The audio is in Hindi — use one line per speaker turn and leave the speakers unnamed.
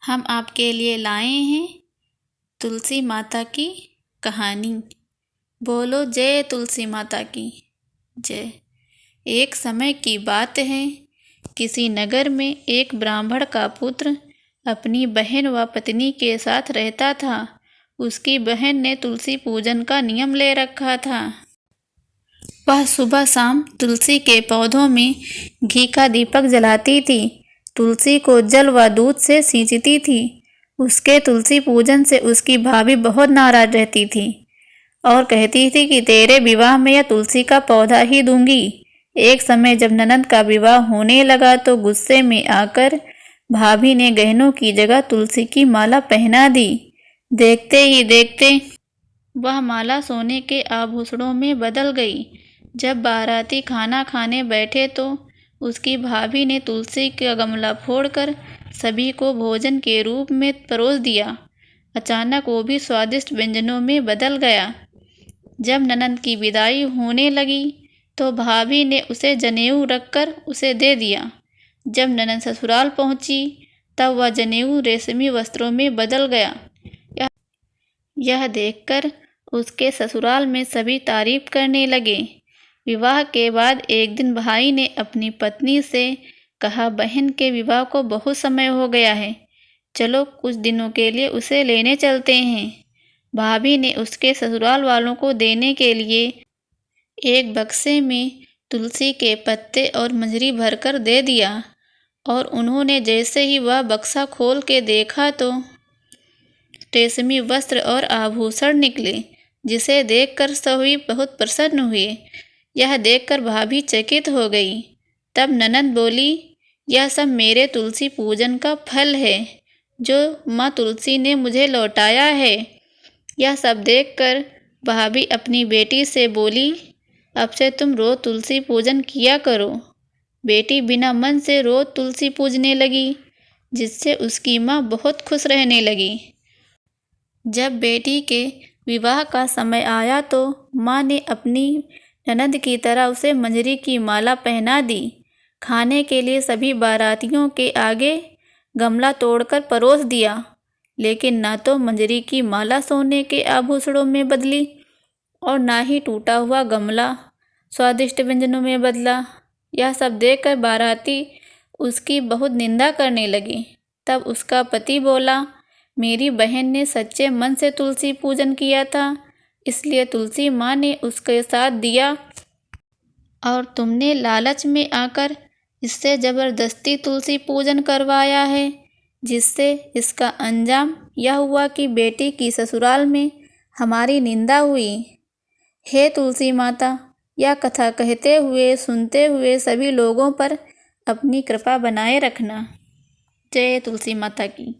हम आपके लिए लाए हैं तुलसी माता की कहानी। बोलो जय तुलसी माता की जय। एक समय की बात है, किसी नगर में एक ब्राह्मण का पुत्र अपनी बहन व पत्नी के साथ रहता था। उसकी बहन ने तुलसी पूजन का नियम ले रखा था। वह सुबह शाम तुलसी के पौधों में घी का दीपक जलाती थी, तुलसी को जल व दूध से सींचती थी। उसके तुलसी पूजन से उसकी भाभी बहुत नाराज रहती थी और कहती थी कि तेरे विवाह में यह तुलसी का पौधा ही दूंगी। एक समय जब ननद का विवाह होने लगा तो गुस्से में आकर भाभी ने गहनों की जगह तुलसी की माला पहना दी। देखते ही देखते वह माला सोने के आभूषणों में बदल गई। जब बाराती खाना खाने बैठे तो उसकी भाभी ने तुलसी का गमला फोड़कर सभी को भोजन के रूप में परोस दिया। अचानक वो भी स्वादिष्ट व्यंजनों में बदल गया। जब ननद की विदाई होने लगी तो भाभी ने उसे जनेऊ रखकर उसे दे दिया। जब ननद ससुराल पहुंची तब वह जनेऊ रेशमी वस्त्रों में बदल गया। यह देखकर उसके ससुराल में सभी तारीफ करने लगे। विवाह के बाद एक दिन भाई ने अपनी पत्नी से कहा, बहन के विवाह को बहुत समय हो गया है, चलो कुछ दिनों के लिए उसे लेने चलते हैं। भाभी ने उसके ससुराल वालों को देने के लिए एक बक्से में तुलसी के पत्ते और मंजरी भरकर दे दिया और उन्होंने जैसे ही वह बक्सा खोल के देखा तो रेशमी वस्त्र और आभूषण निकले, जिसे देखकर सभी बहुत प्रसन्न हुए। यह देखकर भाभी चकित हो गई। तब ननद बोली, यह सब मेरे तुलसी पूजन का फल है जो माँ तुलसी ने मुझे लौटाया है। यह सब देखकर भाभी अपनी बेटी से बोली, अब से तुम रोज तुलसी पूजन किया करो। बेटी बिना मन से रोज तुलसी पूजने लगी, जिससे उसकी माँ बहुत खुश रहने लगी। जब बेटी के विवाह का समय आया तो माँ ने अपनी ननद की तरह उसे मंजरी की माला पहना दी। खाने के लिए सभी बारातियों के आगे गमला तोड़कर परोस दिया, लेकिन ना तो मंजरी की माला सोने के आभूषणों में बदली और ना ही टूटा हुआ गमला स्वादिष्ट व्यंजनों में बदला। यह सब देखकर बाराती उसकी बहुत निंदा करने लगे। तब उसका पति बोला, मेरी बहन ने सच्चे मन से तुलसी पूजन किया था, इसलिए तुलसी माँ ने उसके साथ दिया और तुमने लालच में आकर इससे ज़बरदस्ती तुलसी पूजन करवाया है, जिससे इसका अंजाम यह हुआ कि बेटी की ससुराल में हमारी निंदा हुई। हे तुलसी माता, यह कथा कहते हुए सुनते हुए सभी लोगों पर अपनी कृपा बनाए रखना। जय तुलसी माता की।